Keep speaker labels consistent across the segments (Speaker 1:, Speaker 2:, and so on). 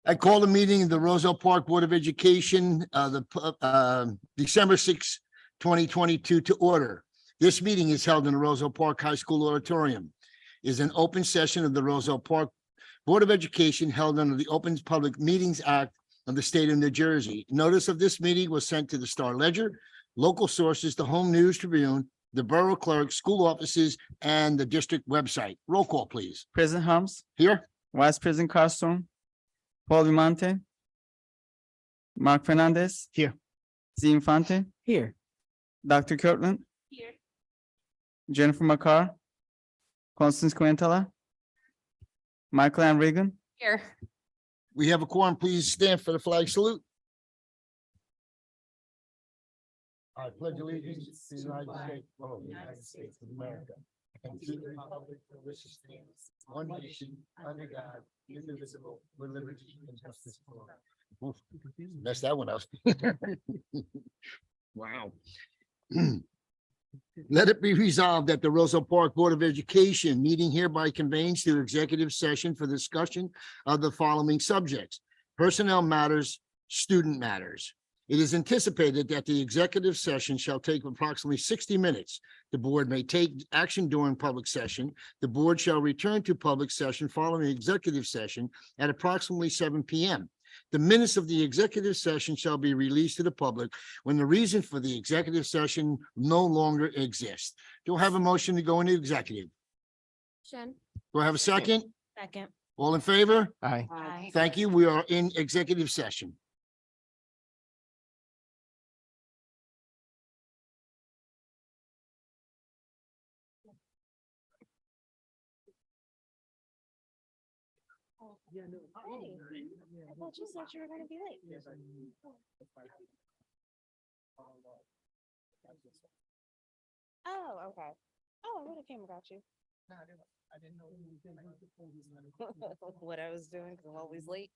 Speaker 1: I call the meeting of the Roselle Park Board of Education, December 6, 2022 to order. This meeting is held in the Roselle Park High School Auditorium. Is an open session of the Roselle Park Board of Education held under the Open Public Meetings Act of the state of New Jersey. Notice of this meeting was sent to the Star Ledger, local sources, the Home News Tribune, the Borough Clerk, school offices, and the district website. Roll call, please.
Speaker 2: President Helms,
Speaker 1: Here?
Speaker 2: Vice President Carlstone, Paul Vimante, Mark Fernandez.
Speaker 1: Here.
Speaker 2: Z Infante. Here. Dr. Kirtland.
Speaker 3: Here.
Speaker 2: Jennifer McCarr, Constance Quintela, Michael Ann Reagan.
Speaker 3: Here.
Speaker 1: We have a quorum. Please stand for the flag salute. I pledge allegiance to the United States of America and to the republic for which it stands, one nation, under God, indivisible, with liberty and justice for all. Oof, messed that one up. Wow. Let it be resolved that the Roselle Park Board of Education meeting hereby convenes to executive session for discussion of the following subjects: personnel matters, student matters. It is anticipated that the executive session shall take approximately 60 minutes. The board may take action during public session. The board shall return to public session following the executive session at approximately 7 p.m. The minutes of the executive session shall be released to the public when the reason for the executive session no longer exists. Do I have a motion to go into executive?
Speaker 3: Shen.
Speaker 1: Do I have a second?
Speaker 3: Second.
Speaker 1: All in favor?
Speaker 2: Aye.
Speaker 3: Aye.
Speaker 1: Thank you. We are in executive session.
Speaker 3: Hey, I thought you said you were gonna be late. Oh, okay. Oh, I would have came and got you.
Speaker 2: I didn't know.
Speaker 3: What I was doing, because I'm always late.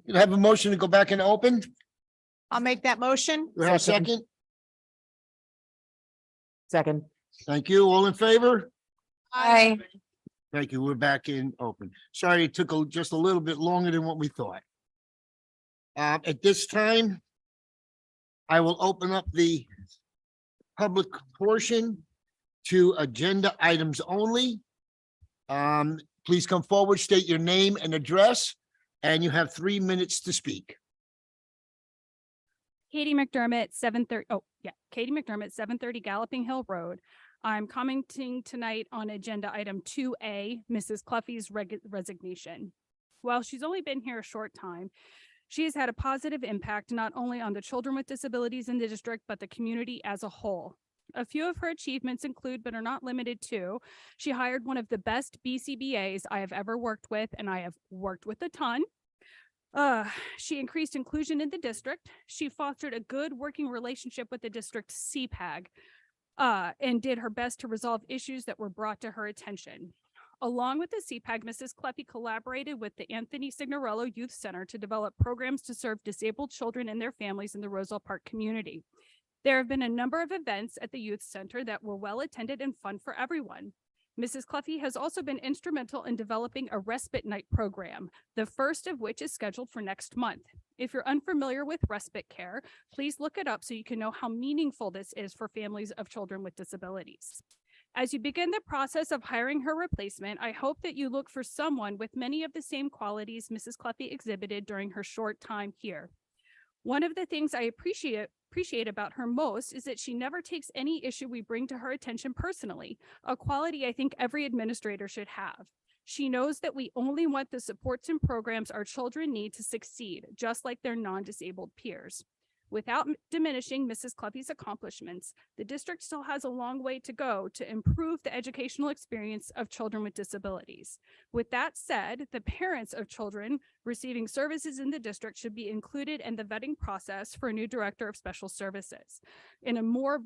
Speaker 1: You have a motion to go back and open?
Speaker 4: I'll make that motion.
Speaker 1: Do I have a second?
Speaker 5: Second.
Speaker 1: Thank you. All in favor?
Speaker 4: Aye.
Speaker 1: Thank you. We're back in open. Sorry, it took just a little bit longer than what we thought. At this time, I will open up the public portion to agenda items only. Please come forward, state your name and address, and you have 3 minutes to speak.
Speaker 3: Katie McDermott, 730, Katie McDermott, 730 Galloping Hill Road. I'm commenting tonight on agenda item 2A, Mrs. Cluffy's resignation. While she's only been here a short time, she has had a positive impact not only on the children with disabilities in the district, but the community as a whole. A few of her achievements include, but are not limited to, she hired one of the best BCBAs I have ever worked with, and I have worked with a ton. She increased inclusion in the district. She fostered a good working relationship with the district CPAG, and did her best to resolve issues that were brought to her attention. Along with the CPAG, Mrs. Cluffy collaborated with the Anthony Signorello Youth Center to develop programs to serve disabled children and their families in the Roselle Park community. There have been a number of events at the youth center that were well attended and fun for everyone. Mrs. Cluffy has also been instrumental in developing a respite night program, the first of which is scheduled for next month. If you're unfamiliar with respite care, please look it up so you can know how meaningful this is for families of children with disabilities. As you begin the process of hiring her replacement, I hope that you look for someone with many of the same qualities Mrs. Cluffy exhibited during her short time here. One of the things I appreciate about her most is that she never takes any issue we bring to her attention personally, a quality I think every administrator should have. She knows that we only want the supports and programs our children need to succeed, just like their non-disabled peers. Without diminishing Mrs. Cluffy's accomplishments, the district still has a long way to go to improve the educational experience of children with disabilities. With that said, the parents of children receiving services in the district should be included in the vetting process for a new director of special services in a more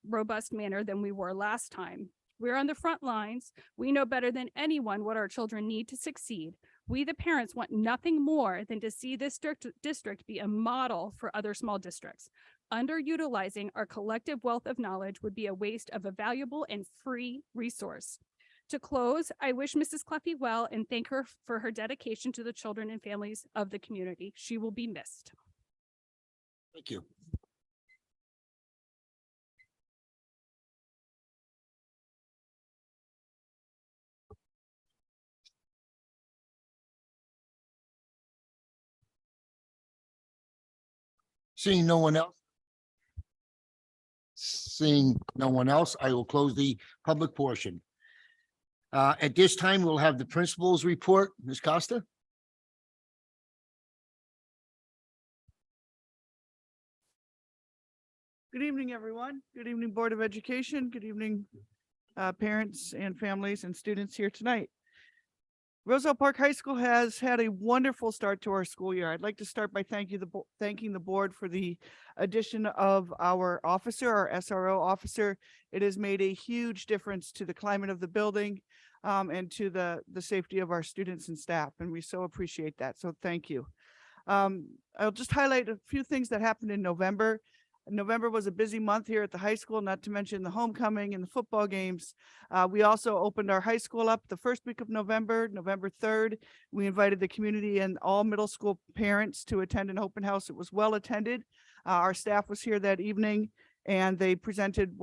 Speaker 3: robust manner than we were last time. We're on the front lines. We know better than anyone what our children need to succeed. We, the parents, want nothing more than to see this district be a model for other small districts. Underutilizing our collective wealth of knowledge would be a waste of a valuable and free resource. To close, I wish Mrs. Cluffy well and thank her for her dedication to the children and families of the community. She will be missed.
Speaker 1: Thank you. Seeing no one else. Seeing no one else, I will close the public portion. At this time, we'll have the principal's report. Ms. Costa?
Speaker 2: Good evening, everyone. Good evening, Board of Education. Good evening, parents and families and students here tonight. Roselle Park High School has had a wonderful start to our school year. I'd like to start by thanking the board for the addition of our officer, our SRO officer. It has made a huge difference to the climate of the building and to the safety of our students and staff, and we so appreciate that. So thank you. I'll just highlight a few things that happened in November. November was a busy month here at the high school, not to mention the homecoming and the football games. We also opened our high school up the first week of November, November 3rd. We invited the community and all middle school parents to attend an open house. It was well attended. Our staff was here that evening and they presented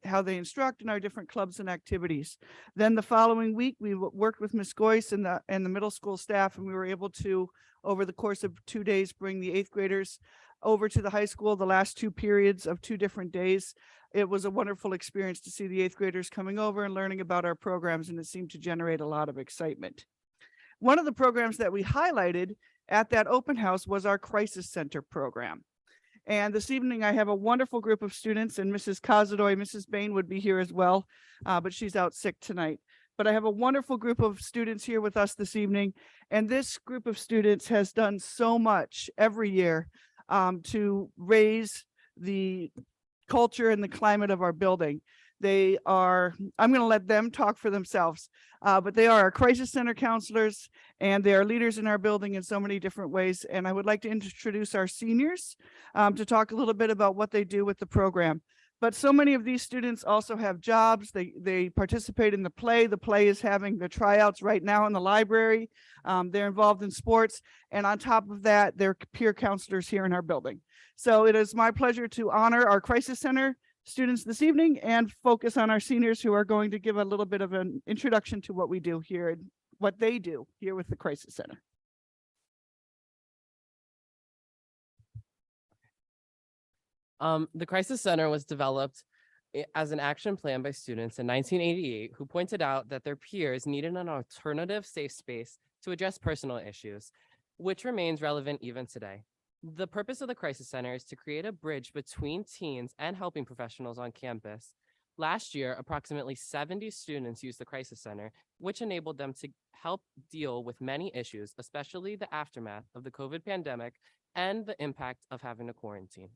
Speaker 2: how they instruct in our different clubs and activities. Then the following week, we worked with Ms. Goyce and the middle school staff, and we were able to, over the course of 2 days, bring the 8th graders over to the high school the last 2 periods of 2 different days. It was a wonderful experience to see the 8th graders coming over and learning about our programs, and it seemed to generate a lot of excitement. One of the programs that we highlighted at that open house was our Crisis Center program. And this evening, I have a wonderful group of students, and Mrs. Kazadoy, Mrs. Bain would be here as well, but she's out sick tonight. But I have a wonderful group of students here with us this evening, and this group of students has done so much every year to raise the culture and the climate of our building. They are, I'm going to let them talk for themselves, but they are our crisis center counselors, and they are leaders in our building in so many different ways. And I would like to introduce our seniors to talk a little bit about what they do with the program. But so many of these students also have jobs. They participate in the play. The play is having the tryouts right now in the library. They're involved in sports. And on top of that, they're peer counselors here in our building. So it is my pleasure to honor our crisis center students this evening and focus on our seniors, who are going to give a little bit of an introduction to what we do here and what they do here with the crisis center.
Speaker 5: The Crisis Center was developed as an action plan by students in 1988 who pointed out that their peers needed an alternative safe space to address personal issues, which remains relevant even today. The purpose of the Crisis Center is to create a bridge between teens and helping professionals on campus. Last year, approximately 70 students used the Crisis Center, which enabled them to help deal with many issues, especially the aftermath of the COVID pandemic and the impact of having to quarantine.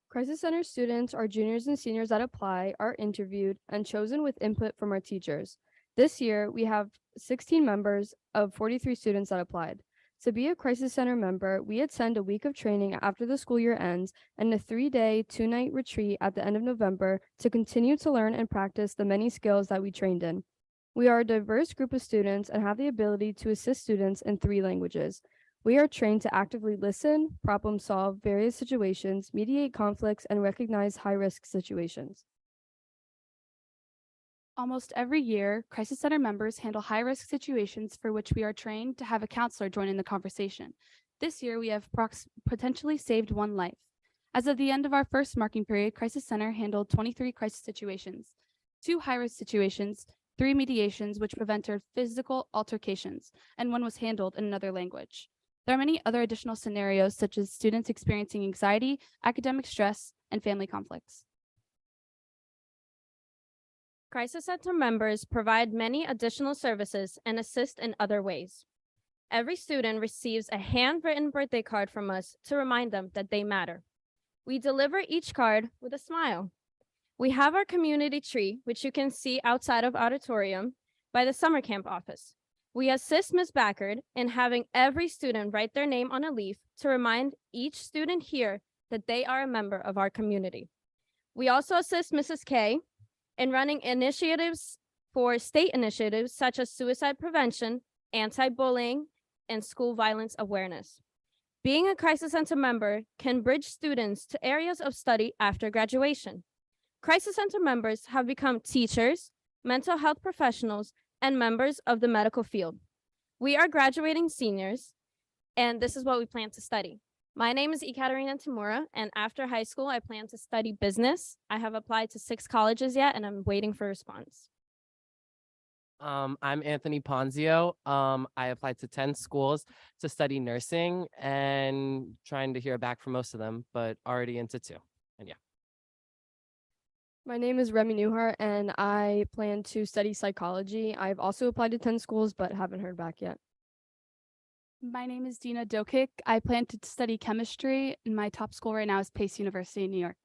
Speaker 6: Crisis Center students are juniors and seniors that apply, are interviewed, and chosen with input from our teachers. This year, we have 16 members of 43 students that applied. To be a Crisis Center member, we attend a week of training after the school year ends and a 3-day, 2-night retreat at the end of November to continue to learn and practice the many skills that we trained in. We are a diverse group of students and have the ability to assist students in 3 languages. We are trained to actively listen, problem solve various situations, mediate conflicts, and recognize high-risk situations.
Speaker 3: Almost every year, Crisis Center members handle high-risk situations for which we are trained to have a counselor join in the conversation. This year, we have potentially saved 1 life. As of the end of our first marking period, Crisis Center handled 23 crisis situations, 2 high-risk situations, 3 mediations which prevented physical altercations, and 1 was handled in another language. There are many other additional scenarios, such as students experiencing anxiety, academic stress, and family conflicts.
Speaker 7: Crisis Center members provide many additional services and assist in other ways. Every student receives a handwritten birthday card from us to remind them that they matter. We deliver each card with a smile. We have our community tree, which you can see outside of auditorium by the summer camp office. We assist Ms. Backard in having every student write their name on a leaf to remind each student here that they are a member of our community. We also assist Mrs. K in running initiatives for state initiatives such as suicide prevention, anti-bullying, and school violence awareness. Being a Crisis Center member can bridge students to areas of study after graduation. Crisis Center members have become teachers, mental health professionals, and members of the medical field. We are graduating seniors, and this is what we plan to study. My name is Ekaterina Tamura, and after high school, I plan to study business. I have applied to 6 colleges yet, and I'm waiting for a response.
Speaker 5: I'm Anthony Ponzio. I applied to 10 schools to study nursing and trying to hear back from most of them, but already into 2. And yeah.
Speaker 6: My name is Remy Newhart, and I plan to study psychology. I've also applied to 10 schools, but haven't heard back yet.
Speaker 3: My name is Dina Dokik. I plan to study chemistry, and my top school right now is Pace University in New York.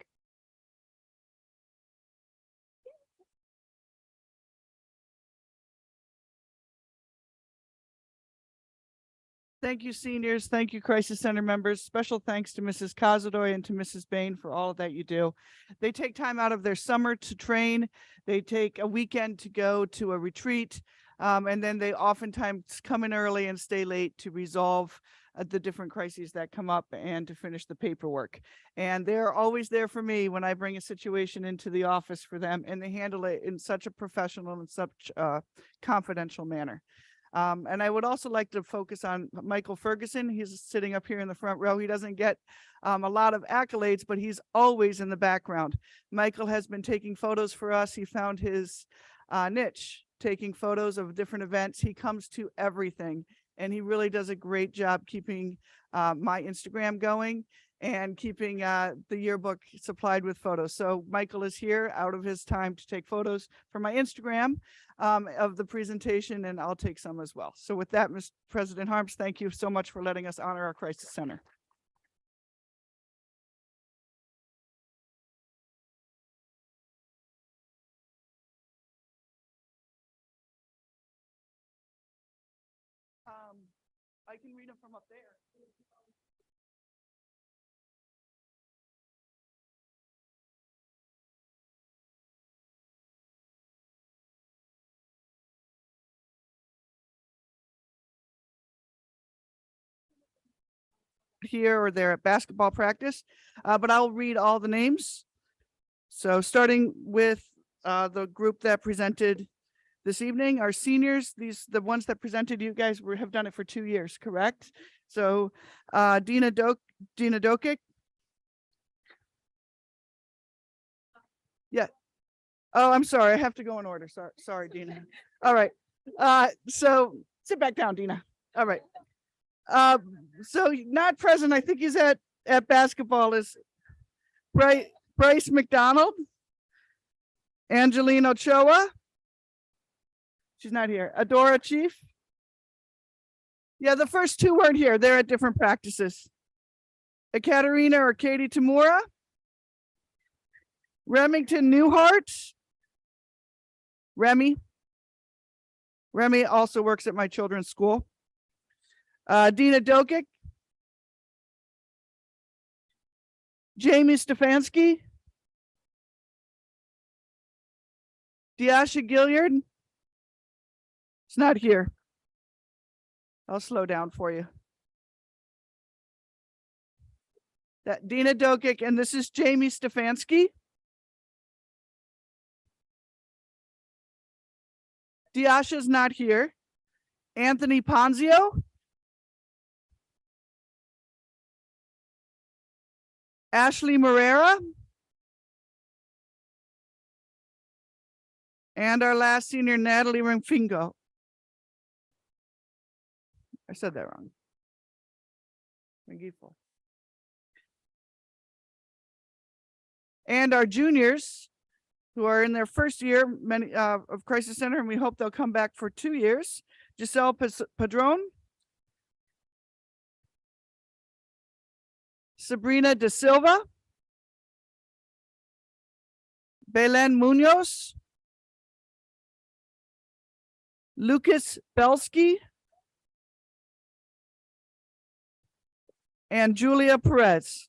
Speaker 2: Thank you, seniors. Thank you, Crisis Center members. Special thanks to Mrs. Cazadoy and to Mrs. Bain for all that you do. They take time out of their summer to train. They take a weekend to go to a retreat. And then they oftentimes come in early and stay late to resolve the different crises that come up and to finish the paperwork. And they're always there for me when I bring a situation into the office for them, and they handle it in such a professional and such a confidential manner. And I would also like to focus on Michael Ferguson. He's sitting up here in the front row. He doesn't get a lot of accolades, but he's always in the background. Michael has been taking photos for us. He found his niche, taking photos of different events. He comes to everything, and he really does a great job keeping my Instagram going and keeping the yearbook supplied with photos. So Michael is here out of his time to take photos for my Instagram of the presentation, and I'll take some as well. So with that, Mr. President Harms, thank you so much for letting us honor our Crisis Center. I can read them from up there. Here or there at basketball practice, but I'll read all the names. So starting with the group that presented this evening, our seniors, the ones that presented, you guys have done it for 2 years, correct? So Dina Dokic. Yeah. Oh, I'm sorry. I have to go in order. Sorry, Dina. All right. So sit back down, Dina. All right. So not present, I think he's at basketball, is Bryce McDonald, Angelina Ochoa. She's not here. Adora Chief. Yeah, the first two weren't here. They're at different practices. Ekaterina or Katie Tamura. Remington Newhart. Remy also works at my children's school. Dina Dokic. Jamie Stefanski. Diasha Gilliard. It's not here. I'll slow down for you. That Dina Dokic, and this is Jamie Stefanski. Diasha's not here. Anthony Ponzio. Ashley Morera. And our last senior, Natalie Ringfingo. I said that wrong. Ringifo. And our juniors, who are in their first year many of Crisis Center, and we hope they'll come back for 2 years. Giselle Padron. Sabrina De Silva. Belen Munoz. Lucas Belsky. And Julia Perez.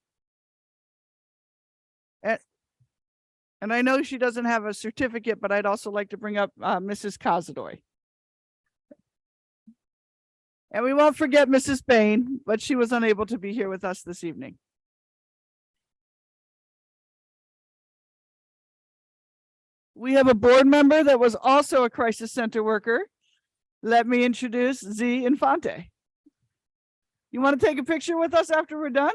Speaker 2: And I know she doesn't have a certificate, but I'd also like to bring up Mrs. Kazadoy. And we won't forget Mrs. Bain, but she was unable to be here with us this evening. We have a board member that was also a crisis center worker. Let me introduce Z Infante. You want to take a picture with us after we're done?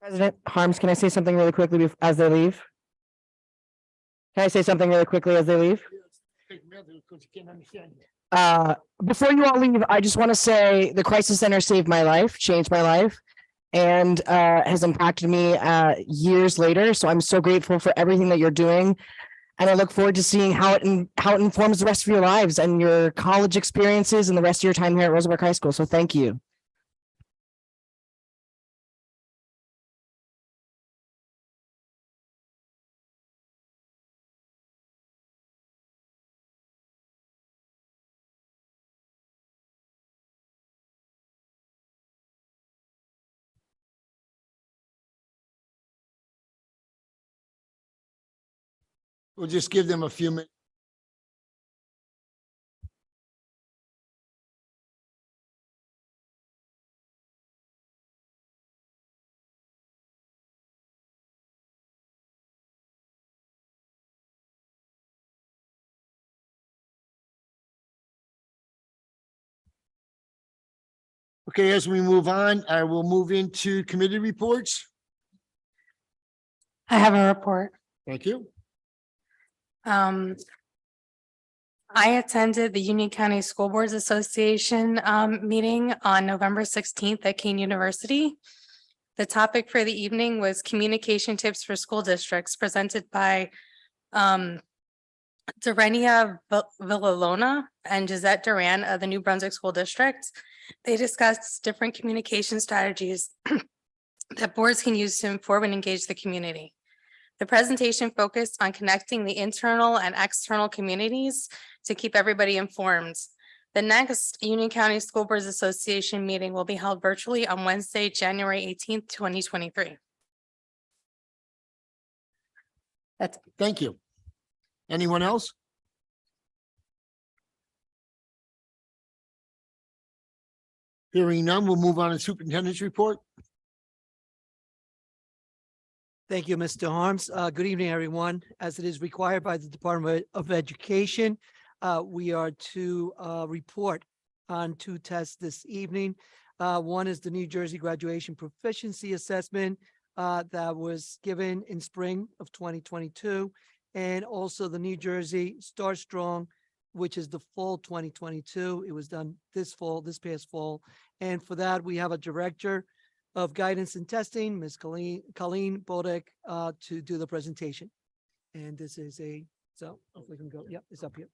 Speaker 8: President Harms, can I say something really quickly as they leave? Can I say something really quickly as they leave? Before you all leave, I just want to say the Crisis Center saved my life, changed my life, and has impacted me years later. So I'm so grateful for everything that you're doing. And I look forward to seeing how it informs the rest of your lives and your college experiences and the rest of your time here at Roselle Park High School. So thank you.
Speaker 1: We'll just give them a few minutes. Okay, as we move on, I will move into committee reports.
Speaker 9: I have a report.
Speaker 1: Thank you.
Speaker 9: I attended the Union County School Boards Association meeting on November 16th at Kean University. The topic for the evening was communication tips for school districts presented by Darenia Villalona and Gisette Duran of the New Brunswick School District. They discussed different communication strategies that boards can use to inform and engage the community. The presentation focused on connecting the internal and external communities to keep everybody informed. The next Union County School Boards Association meeting will be held virtually on Wednesday, January 18th, 2023.
Speaker 1: Thank you. Anyone else? Hearing none, we'll move on to superintendent's report.
Speaker 10: Thank you, Mr. Harms. Good evening, everyone. As it is required by the Department of Education, we are to report on two tests this evening. One is the New Jersey Graduation Proficiency Assessment that was given in spring of 2022, and also the New Jersey Start Strong, which is the fall 2022. It was done this past fall. And for that, we have a director of guidance and testing, Ms. Colleen Bodek, to do the presentation. And this is so if we can go, yep, it's up here.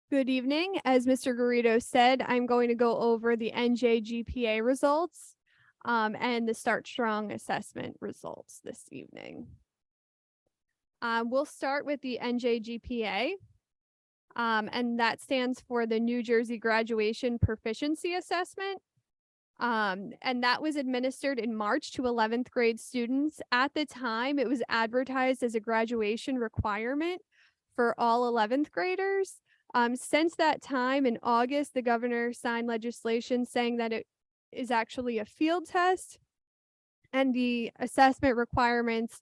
Speaker 6: Good evening. As Mr. Garrido said, I'm going to go over the NJGPA results and the Start Strong assessment results this evening. We'll start with the NJGPA, and that stands for the New Jersey Graduation Proficiency Assessment. And that was administered in March to 11th grade students. At the time, it was advertised as a graduation requirement for all 11th graders. Since that time in August, the governor signed legislation saying that it is actually a field test, and the assessment requirements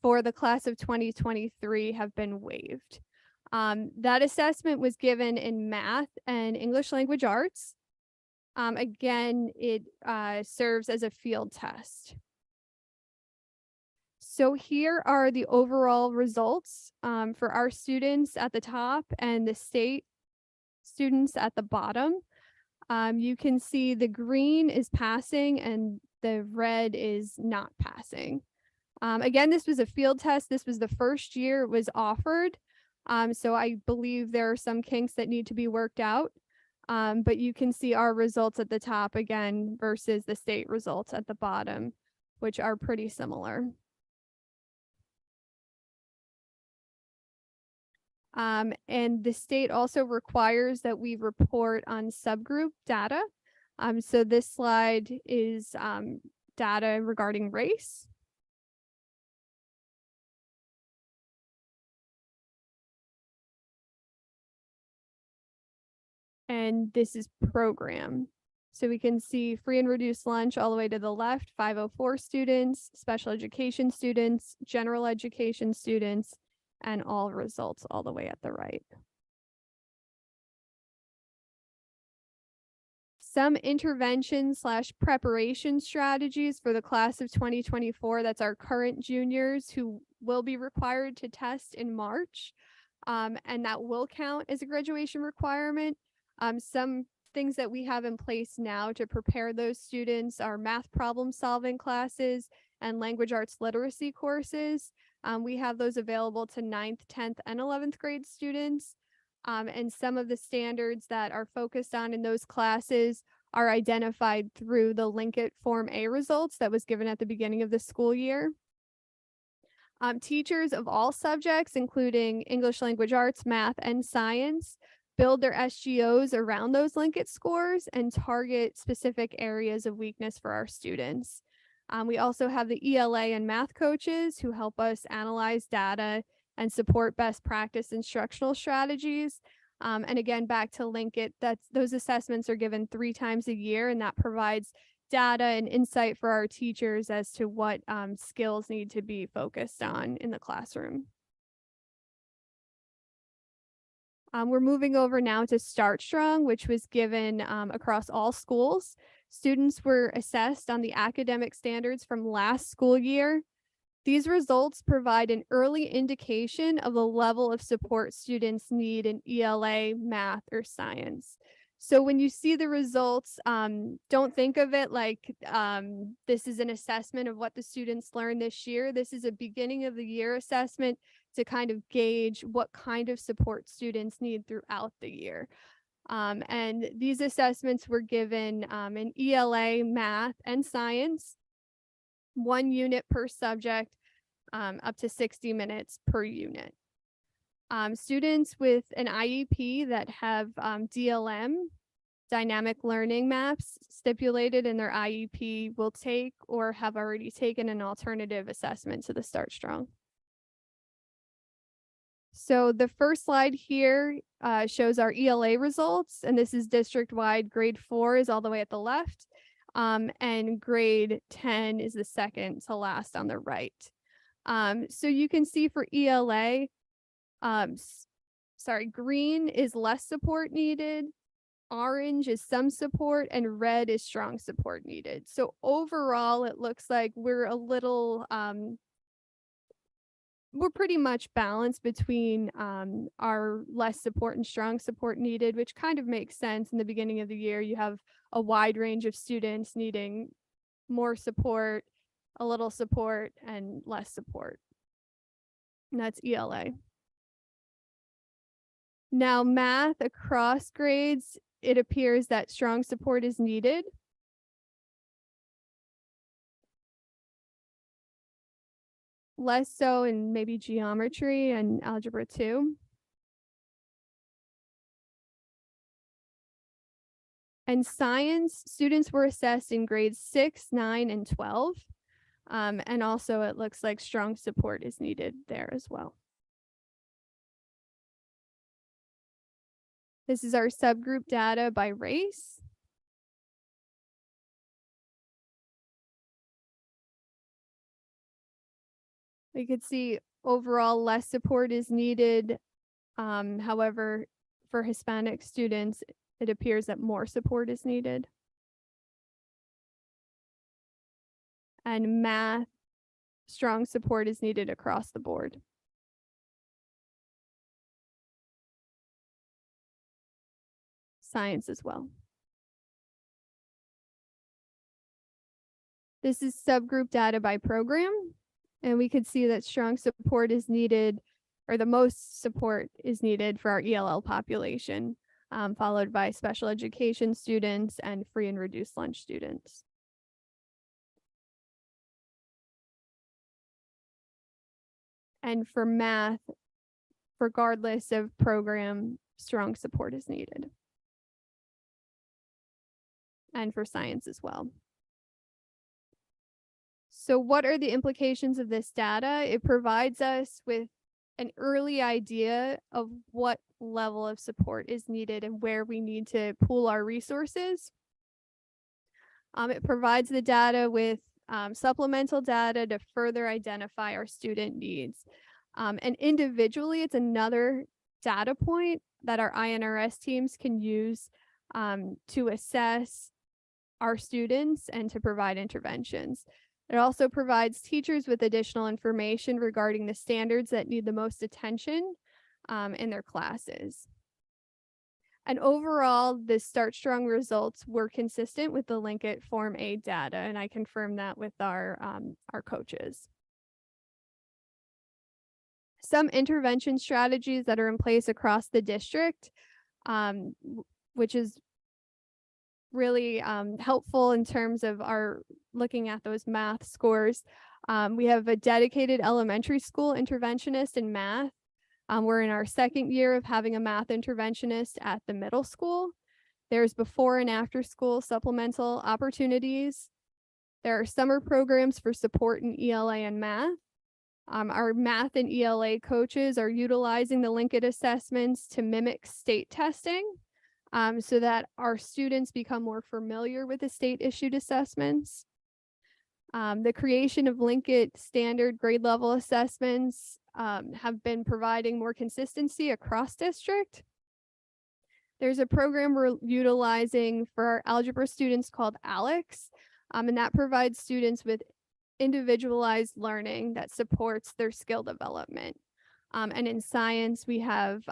Speaker 6: for the class of 2023 have been waived. That assessment was given in math and English language arts. Again, it serves as a field test. So here are the overall results for our students at the top and the state students at the bottom. You can see the green is passing and the red is not passing. Again, this was a field test. This was the first year it was offered. So I believe there are some kinks that need to be worked out. But you can see our results at the top again versus the state results at the bottom, which are pretty similar. And the state also requires that we report on subgroup data. So this slide is data regarding race. and this is program. So we can see free and reduced lunch all the way to the left, 504 students, special education students, general education students, and all results all the way at the right. Some intervention / preparation strategies for the class of 2024. That's our current juniors who will be required to test in March. And that will count as a graduation requirement. Some things that we have in place now to prepare those students are math problem solving classes and language arts literacy courses. We have those available to 9th, 10th, and 11th grade students. And some of the standards that are focused on in those classes are identified through the Linkit Form A results that was given at the beginning of the school year. Teachers of all subjects, including English language arts, math, and science, build their SGOs around those Linkit scores and target specific areas of weakness for our students. We also have the ELA and math coaches who help us analyze data and support best practice instructional strategies. And again, back to Linkit, those assessments are given 3 times a year, and that provides data and insight for our teachers as to what skills need to be focused on in the classroom. We're moving over now to Start Strong, which was given across all schools. Students were assessed on the academic standards from last school year. These results provide an early indication of the level of support students need in ELA, math, or science. So when you see the results, don't think of it like this is an assessment of what the students learned this year. This is a beginning of the year assessment to kind of gauge what kind of support students need throughout the year. And these assessments were given in ELA, math, and science, 1 unit per subject, up to 60 minutes per unit. Students with an IEP that have DLM, dynamic learning maps, stipulated in their IEP will take or have already taken an alternative assessment to the Start Strong. So the first slide here shows our ELA results, and this is district-wide. Grade 4 is all the way at the left, and grade 10 is the second to last on the right. So you can see for ELA, green is less support needed, orange is some support, and red is strong support needed. So overall, it looks like we're a little, we're pretty much balanced between our less support and strong support needed, which kind of makes sense. In the beginning of the year, you have a wide range of students needing more support, a little support, and less support. And that's ELA. Now, math across grades, it appears that strong support is needed. Less so in maybe geometry and algebra 2. And science, students were assessed in grades 6, 9, and 12. And also it looks like strong support is needed there as well. This is our subgroup data by race. We could see overall less support is needed. However, for Hispanic students, it appears that more support is needed. And math, strong support is needed across the board. Science as well. This is subgroup data by program, and we could see that strong support is needed, or the most support is needed for our ELL population, followed by special education students and free and reduced lunch students. And for math, regardless of program, strong support is needed. And for science as well. So what are the implications of this data? It provides us with
Speaker 11: an early idea of what level of support is needed and where we need to pool our resources. It provides the data with supplemental data to further identify our student needs. And individually, it's another data point that our INRS teams can use to assess our students and to provide interventions. It also provides teachers with additional information regarding the standards that need the most attention in their classes. And overall, the Start Strong results were consistent with the Linkit Form A data, and I confirmed that with our coaches. Some intervention strategies that are in place across the district, which is really helpful in terms of our looking at those math scores. We have a dedicated elementary school interventionist in math. We're in our second year of having a math interventionist at the middle school. There's before and after school supplemental opportunities. There are summer programs for support in ELA and math. Our math and ELA coaches are utilizing the Linkit assessments to mimic state testing so that our students become more familiar with the state issued assessments. The creation of Linkit standard grade level assessments have been providing more consistency across district. There's a program we're utilizing for our algebra students called ALEX, and that provides students with individualized learning that supports their skill development. And in science, we have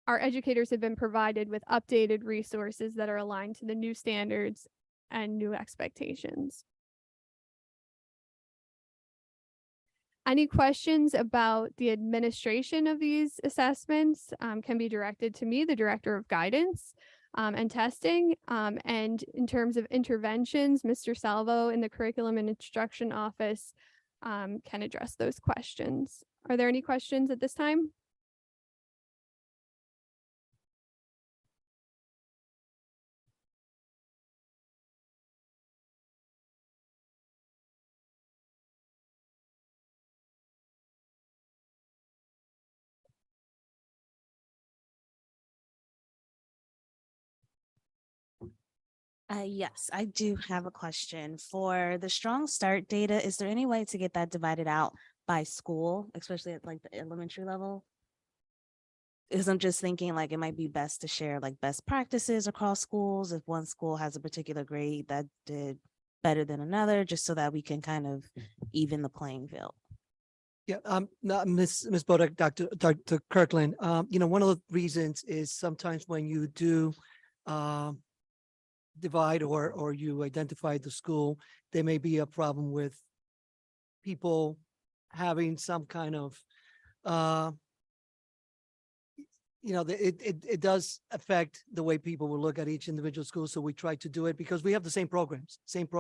Speaker 11: our educators have been provided with updated resources that are aligned to the new standards and new expectations. Any questions about the administration of these assessments can be directed to me, the Director of Guidance and Testing. And in terms of interventions, Mr. Salvo in the Curriculum and Instruction Office can address those questions. Are there any questions at this time?
Speaker 12: Yes, I do have a question. For the Strong Start data, is there any way to get that divided out by school, especially at like the elementary level? Because I'm just thinking like it might be best to share like best practices across schools if one school has a particular grade that did better than another, just so that we can kind of even the playing field.
Speaker 10: Yeah, no, Ms. Bodek, Dr. Kirkland, one of the reasons is sometimes when you do divide or you identify the school, there may be a problem with people having some kind of it does affect the way people will look at each individual school. So we try to do it because we have the same programs, same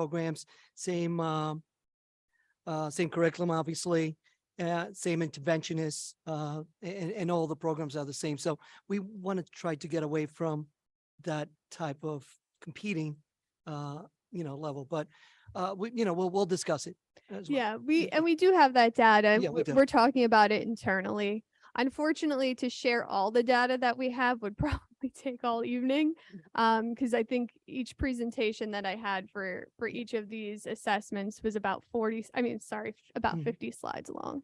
Speaker 10: curriculum, obviously, same interventionists, and all the programs are the same. So we want to try to get away from that type of competing, level, but we'll discuss it as well.
Speaker 11: Yeah, we do have that data.
Speaker 10: Yeah, we do.
Speaker 11: We're talking about it internally. Unfortunately, to share all the data that we have would probably take all evening, because I think each presentation that I had for each of these assessments was about 50 slides long.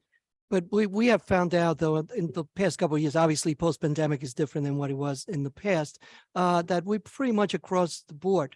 Speaker 10: But we have found out, though, in the past couple of years, obviously post-pandemic is different than what it was in the past, that we pretty much across the board,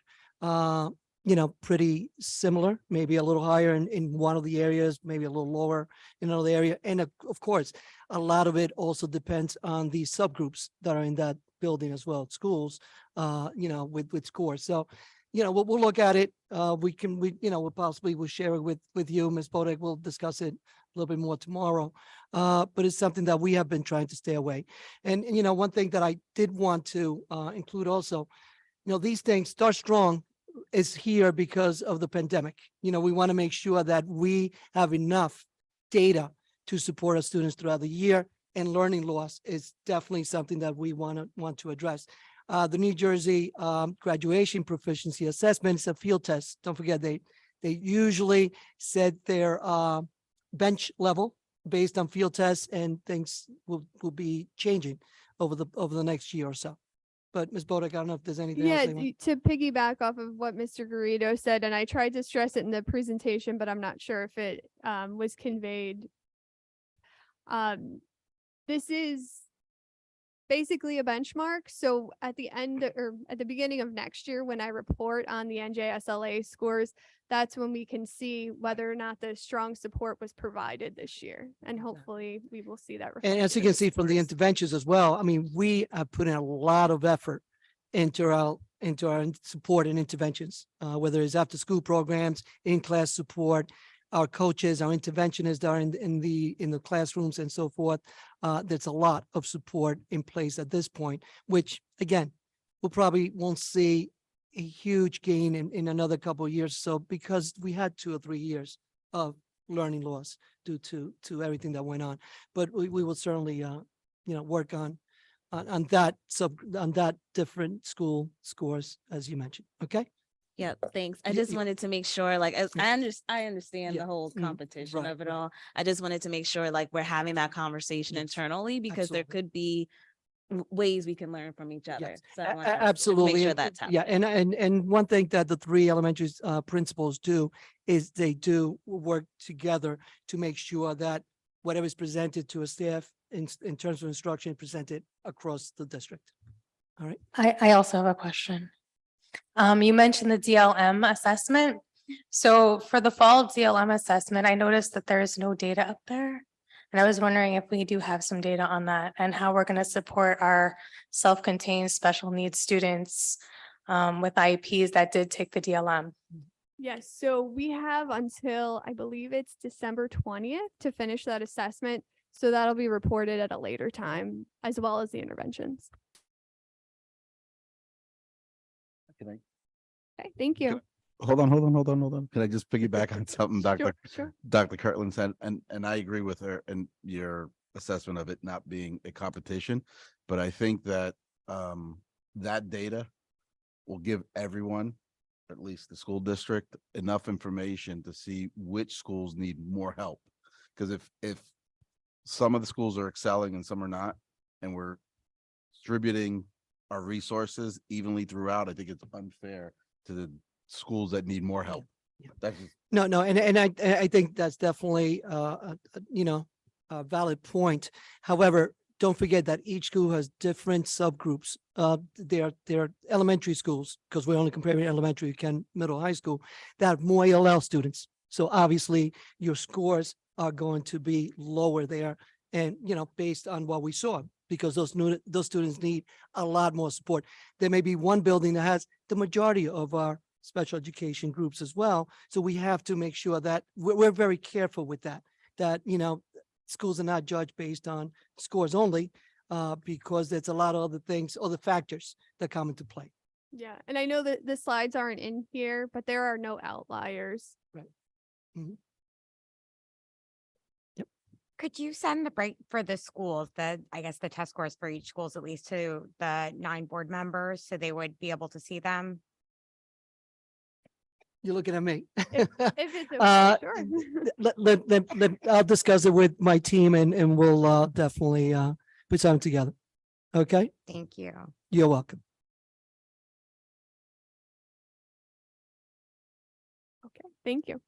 Speaker 10: pretty similar, maybe a little higher in one of the areas, maybe a little lower in another area. And of course, a lot of it also depends on the subgroups that are in that building as well, schools, with scores. So, we'll look at it. We'll possibly share it with you, Ms. Bodek. We'll discuss it a little bit more tomorrow. But it's something that we have been trying to stay away. And, one thing that I did want to include also, these things Start Strong is here because of the pandemic. We want to make sure that we have enough data to support our students throughout the year, and learning loss is definitely something that we want to address. The New Jersey graduation proficiency assessment is a field test. Don't forget, they usually set their bench level based on field tests, and things will be changing over the next year or so. But Ms. Bodak, I don't know if there's anything else.
Speaker 11: Yeah,
Speaker 10: they want-
Speaker 11: to piggyback off of what Mr. Garrido said, and I tried to stress it in the presentation, but I'm not sure if it was conveyed. This is basically a benchmark. So at the end or at the beginning of next year, when I report on the NJSLA scores, that's when we can see whether or not the strong support was provided this year. And hopefully we will see that.
Speaker 10: And as you
Speaker 11: reflected
Speaker 10: can
Speaker 11: in
Speaker 10: see from the
Speaker 11: scores.
Speaker 10: interventions as well, I mean, we have put in a lot of effort into our support and interventions, whether it's after school programs, in-class support, our coaches, our interventionists are in the classrooms and so forth. There's a lot of support in place at this point, which again, we'll probably won't see a huge gain in another couple of years. So because we had 2 or 3 years of learning loss due to everything that went on, but we will certainly work on that different school scores as you mentioned. Okay.
Speaker 12: Yeah, thanks. I
Speaker 10: You-
Speaker 12: just
Speaker 10: you-
Speaker 12: wanted to make sure, like, as I understand
Speaker 10: Yeah,
Speaker 12: the whole competition
Speaker 10: right,
Speaker 12: of it
Speaker 10: right.
Speaker 12: all. I just wanted to make sure, like, we're having that conversation
Speaker 10: Yes,
Speaker 12: internally because there
Speaker 10: absolutely.
Speaker 12: could be ways we can learn from each other.
Speaker 10: Yes,
Speaker 12: So I want to
Speaker 10: absolutely.
Speaker 12: make sure
Speaker 10: And-
Speaker 12: that's
Speaker 10: Yeah,
Speaker 12: happening.
Speaker 10: and one thing that the 3 elementary principals do is they do work together to make sure that whatever is presented to a staff in terms of instruction presented across the district. All right.
Speaker 9: I also have a question. You mentioned the DLM assessment. So for the fall DLM assessment, I noticed that there is no data up there. And I was wondering if we do have some data on that and how we're going to support our self-contained special needs students with IEPs that did take the DLM.
Speaker 11: Yes, so we have until, I believe it's December 20th to finish that assessment. So that'll be reported at a later time, as well as the interventions. Okay, thank you.
Speaker 13: Hold on. Can I just piggyback on something
Speaker 11: Sure.
Speaker 13: Dr. Kirtland said? And I agree with her and your assessment of it not being a competition. But I think that that data will give everyone, at least the school district, enough information to see which schools need more help. Because if some of the schools are excelling and some are not, and we're distributing our resources evenly throughout, I think it's unfair to the schools that need more help.
Speaker 10: Yeah.
Speaker 13: That's just
Speaker 10: No, and I think that's definitely a valid point. However, don't forget that each school has different subgroups. They're elementary schools, because we're only comparing elementary, middle, high school, that have more ELL students. So obviously your scores are going to be lower there, and based on what we saw, because those students need a lot more support. There may be one building that has the majority of our special education groups as well. So we have to make sure that we're very careful with that, schools are not judged based on scores only, because there's a lot of other things, other factors that come into play.
Speaker 11: Yeah, and I know that the slides aren't in here, but there are no outliers.
Speaker 4: Could you send the break for the schools, I guess the test scores for each schools, at least to the 9 board members, so they would be able to see them?
Speaker 10: You're looking at me.
Speaker 11: If it's
Speaker 10: Uh,
Speaker 11: okay, sure.
Speaker 10: I'll discuss it with my team and we'll definitely put something together. Okay,
Speaker 4: Thank you.
Speaker 10: you're welcome.
Speaker 11: Okay, thank you.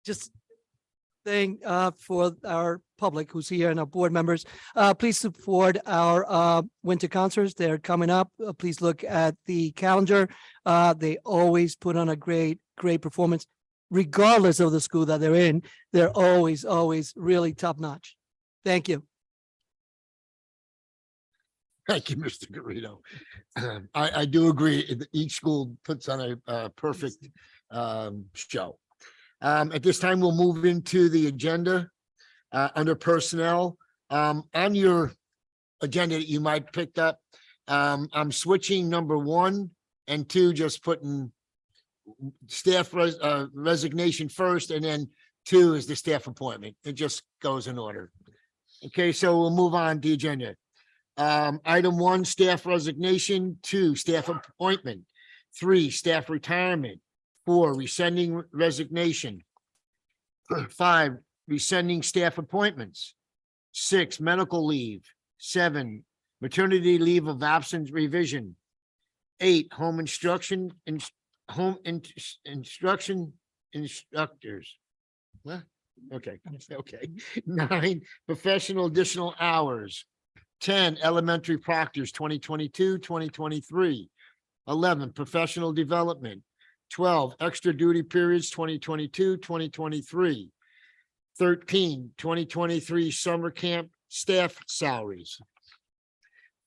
Speaker 10: Just thing for our public who's here and our board members, please support our winter concerts. They're coming up. Please look at the calendar. They always put on a great performance, regardless of the school that they're in. They're always really top notch. Thank you.
Speaker 1: Thank you, Mr. Garrido. I do agree. Each school puts on a perfect show. At this time, we'll move into the agenda under personnel. On your agenda that you might pick up, I'm switching number 1 and 2, just putting staff resignation first, and then 2 is the staff appointment. It just goes in order. Okay, so we'll move on to the agenda. Item 1, staff resignation. 2, staff appointment. 3, staff retirement. 4, rescinding resignation. 5, rescinding staff appointments. 6, medical leave. 7, maternity leave of absence revision. 8, home instruction and instruction instructors. What? Okay, okay. 9, professional additional hours. 10, elementary proctors, 2022, 2023. 11, professional development. 12, extra duty periods, 2022, 2023. 13, 2023 summer camp staff salaries.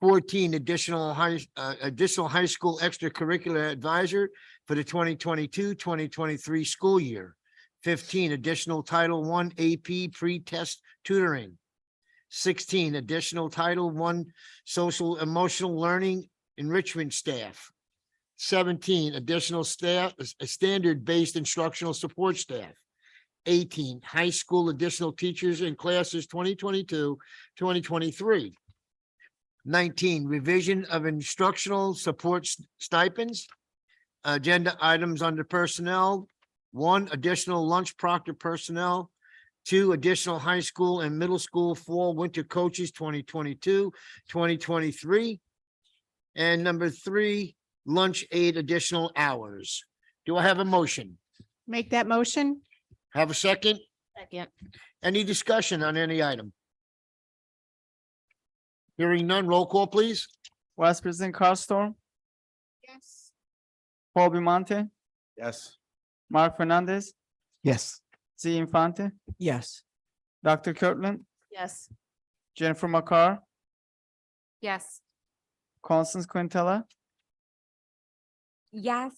Speaker 1: 14, additional high school extracurricular advisor for the 2022-2023 school year. 15, additional Title I AP pre-test tutoring. 16, additional Title I social emotional learning enrichment staff. 17, additional staff, standard-based instructional support staff. 18, high school additional teachers in classes 2022, 2023. 19, revision of instructional support stipends. Agenda items under personnel. 1, additional lunch proctor personnel. 2, additional high school and middle school fall winter coaches 2022, 2023. And number 3, lunch aid additional hours. Do I have a motion?
Speaker 14: Make that motion.
Speaker 1: Have a second?
Speaker 12: Second.
Speaker 1: Any discussion on any item? Hearing none, roll call, please.
Speaker 15: Vice President Carlstorm,
Speaker 14: Yes.
Speaker 15: Paul Bimonte,
Speaker 13: Yes.
Speaker 15: Mark Fernandez,
Speaker 8: Yes.
Speaker 15: Z Infante,
Speaker 8: Yes.
Speaker 15: Dr. Kirtland,
Speaker 12: Yes.
Speaker 15: Jennifer McCarr,
Speaker 4: Yes.
Speaker 15: Constance Quintella,
Speaker 4: Yes,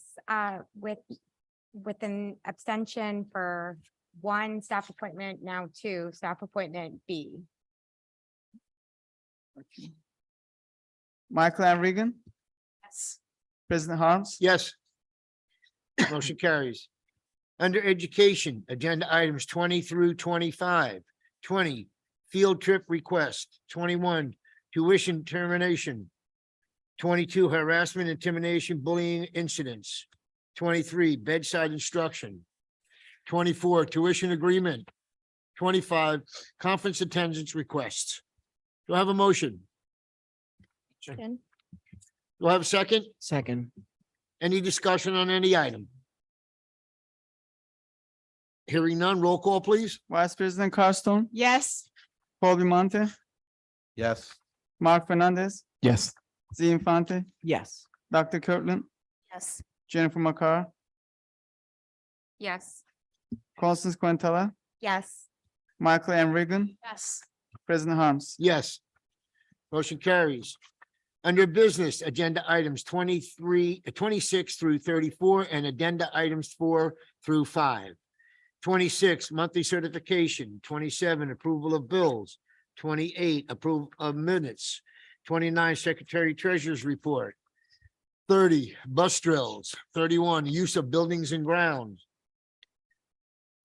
Speaker 4: with an abstention for 1 staff appointment, now 2 staff appointment B.
Speaker 15: Michael and Regan,
Speaker 12: Yes.
Speaker 15: President Harms,
Speaker 1: Yes. Motion carries. Under education, agenda items 20 through 25. 20, field trip request. 21, tuition termination. 22, harassment, intimidation, bullying incidents. 23, bedside instruction. 24, tuition agreement. 25, conference attendance requests. Do I have a motion? Do I have a second?
Speaker 8: Second.
Speaker 1: Any discussion on any item? Hearing none, roll call, please.
Speaker 15: Vice President Carlstorm,
Speaker 14: Yes.
Speaker 15: Paul Bimonte,
Speaker 13: Yes.
Speaker 15: Mark Fernandez,
Speaker 8: Yes.
Speaker 15: Z Infante,
Speaker 8: Yes.
Speaker 15: Dr. Kirtland,
Speaker 12: Yes.
Speaker 15: Jennifer McCarr,
Speaker 4: Yes.
Speaker 15: Constance Quintella,
Speaker 4: Yes.
Speaker 15: Michael and Regan,
Speaker 12: Yes.
Speaker 15: President Harms.
Speaker 1: Yes. Motion carries. Under business, agenda items 26 through 34 and addenda items 4 through 5. 26, monthly certification. 27, approval of bills. 28, approval of minutes. 29, secretary treasurer's report. 30, bus drills. 31, use of buildings and grounds.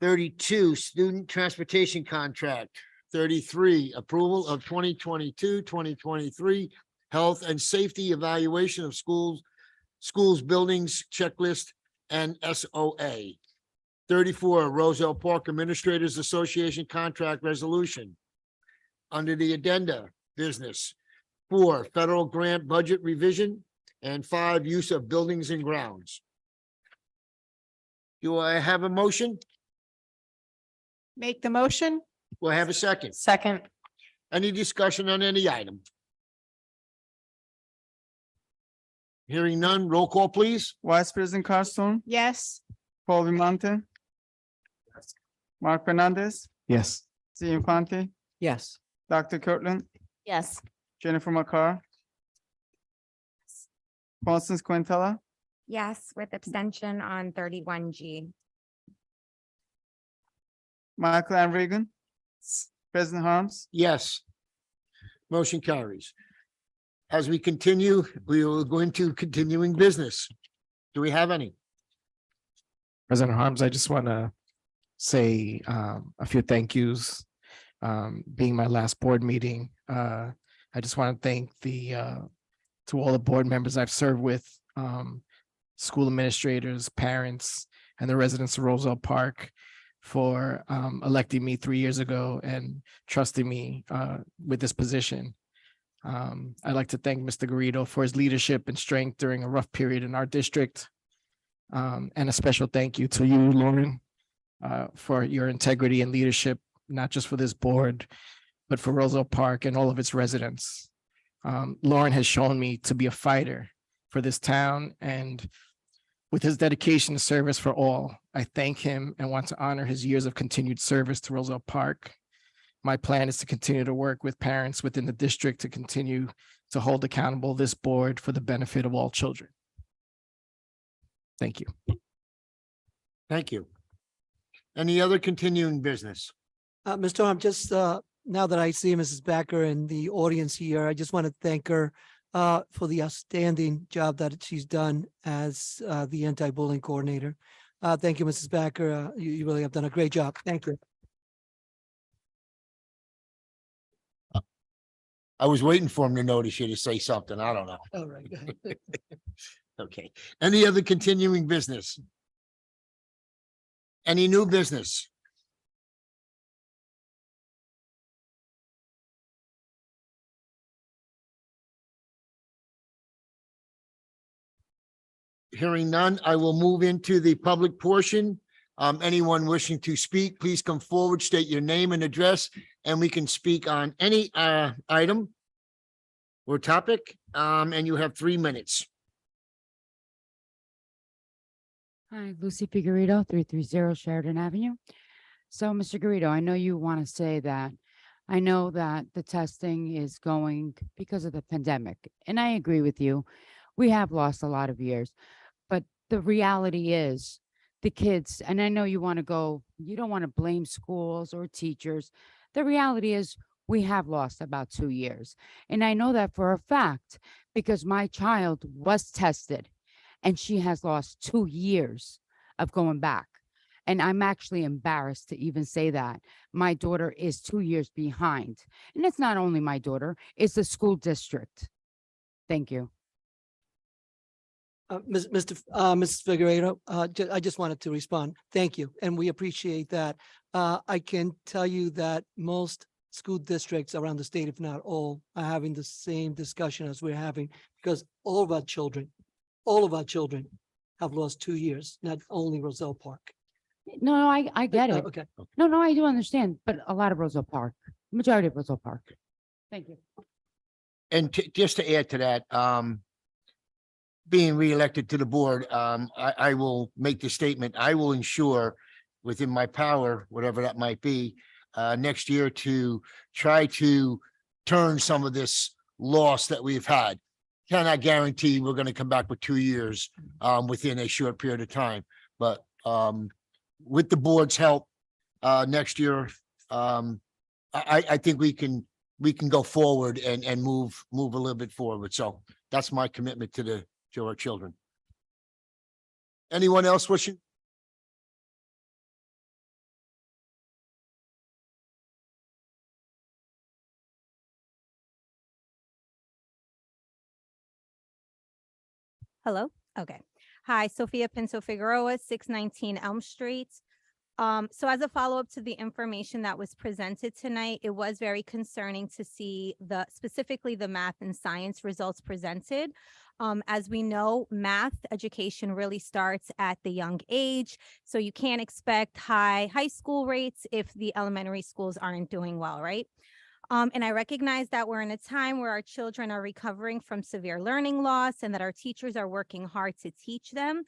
Speaker 1: 32, student transportation contract. 33, approval of 2022, 2023 health and safety evaluation of schools, buildings checklist and SOA. 34, Roselle Park Administrators Association contract resolution. Under the addenda, business. 4, federal grant budget revision, and 5, use of buildings and grounds. Do I have a motion?
Speaker 14: Make the motion.
Speaker 1: Do I have a second?
Speaker 9: Second.
Speaker 1: Any discussion on any item? Hearing none, roll call, please.
Speaker 15: Vice President Carlstorm,
Speaker 14: Yes.
Speaker 15: Paul Bimonte, Mark Fernandez,
Speaker 8: Yes.
Speaker 15: Z Infante,
Speaker 8: Yes.
Speaker 15: Dr. Kirtland,
Speaker 12: Yes.
Speaker 15: Jennifer McCarr, Constance Quintella,
Speaker 4: Yes, with abstention on 31G.
Speaker 15: Michael and Regan, President Harms.
Speaker 1: Yes. Motion carries. As we continue, we will go into continuing business. Do we have any?
Speaker 16: President Harms, I just want to say a few thank yous. Being my last board meeting, I I just want to thank to all the board members I've served with, school administrators, parents, and the residents of Roselle Park for electing me 3 years ago and trusting me with this position. I'd like to thank Mr. Garrido for his leadership and strength during a rough period in our district. And a special thank you to you, Lauren, for your integrity and leadership, not just for this board, but for Roselle Park and all of its residents. Lauren has shown me to be a fighter for this town, and with his dedication and service for all, I thank him and want to honor his years of continued service to Roselle Park. My plan is to continue to work with parents within the district to continue to hold accountable this board for the benefit of all children. Thank you.
Speaker 1: Thank you. Any other continuing business?
Speaker 10: Mr. Harm, just now that I see Mrs. Becker in the audience here, I just want to thank her for the outstanding job that she's done as the anti-bullying coordinator. Thank you, Mrs. Becker. You really have done a great job. Thank you.
Speaker 1: I was waiting for him to notice you to say something. I don't know.
Speaker 10: All right. go ahead.
Speaker 1: Okay. Any other continuing business? Any new business? Hearing none, I will move into the public portion. Anyone wishing to speak, please come forward, state your name and address, and we can speak on any item or topic, and you have 3 minutes.
Speaker 17: Hi, Lucy Figueredo, 330 Sheridan Avenue. So, Mr. Garrido, I know you want to say that. I know that the testing is going because of the pandemic, and I agree with you. We have lost a lot of years, but the reality is the kids, and I know you want to go, you don't want to blame schools or teachers. The reality is we have lost about 2 years. And I know that for a fact because my child was tested and she has lost 2 years of going back. And I'm actually embarrassed to even say that. My daughter is 2 years behind. And it's not only my daughter, it's the school district. Thank you.
Speaker 10: Mrs. Figueredo, I just wanted to respond. Thank you, and we appreciate that. I can tell you that most school districts around the state, if not all, are having the same discussion as we're having, because all of our children have lost 2 years, not only Roselle Park.
Speaker 17: No, I get it.
Speaker 10: Okay.
Speaker 17: No, I do understand, but a lot of Roselle Park, majority of Roselle Park. Thank you.
Speaker 1: And just to add to that, being reelected to the board, I will make the statement, I will ensure within my power, whatever that might be, next year to try to turn some of this loss that we've had. Cannot guarantee we're going to come back with 2 years within a short period of time, but with the board's help next year, I think we can go forward and move a little bit forward. So that's my commitment to our children. Anyone else wishing?
Speaker 4: Hello? Okay. Hi, Sophia Pinto Figueroa, 619 Elm Street. So as a follow-up to the information that was presented tonight, it was very concerning to see specifically the math and science results presented. As we know, math education really starts at the young age, so you can't expect high school rates if the elementary schools aren't doing well, right? And I recognize that we're in a time where our children are recovering from severe learning loss and that our teachers are working hard to teach them.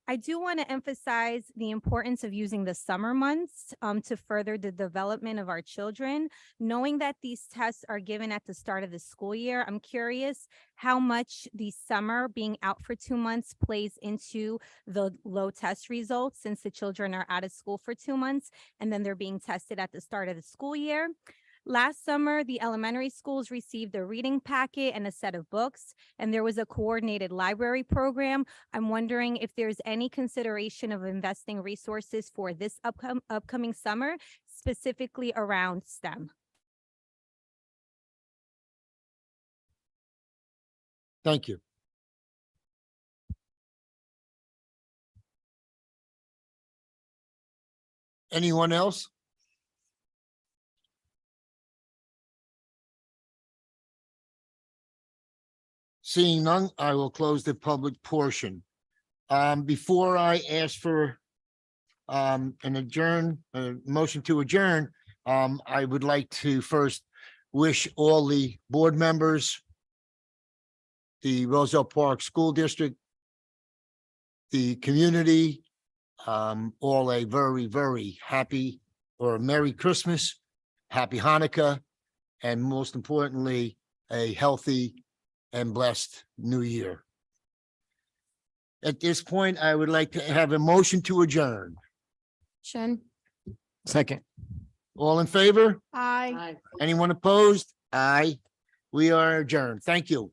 Speaker 4: I do want to emphasize the importance of using the summer months to further the development of our children. Knowing that these tests are given at the start of the school year, I'm curious how much the summer being out for 2 months plays into the low test results, since the children are out of school for 2 months and then they're being tested at the start of the school year. Last summer, the elementary schools received a reading packet and a set of books, and there was a coordinated library program. I'm wondering if there's any consideration of investing resources for this upcoming summer, specifically around STEM.
Speaker 1: Thank you. Anyone else? Seeing none, I will close the public portion. Before I ask for a motion to adjourn, I would like to first wish all the board members, the Roselle Park School District, the community, all a very, very happy or a Merry Christmas, Happy Hanukkah, and most importantly, a healthy and blessed New Year. At this point, I would like to have a motion to adjourn.
Speaker 11: Shen?
Speaker 16: Second.
Speaker 1: All in favor?
Speaker 11: Aye.
Speaker 1: Anyone opposed? Aye. We are adjourned. Thank you.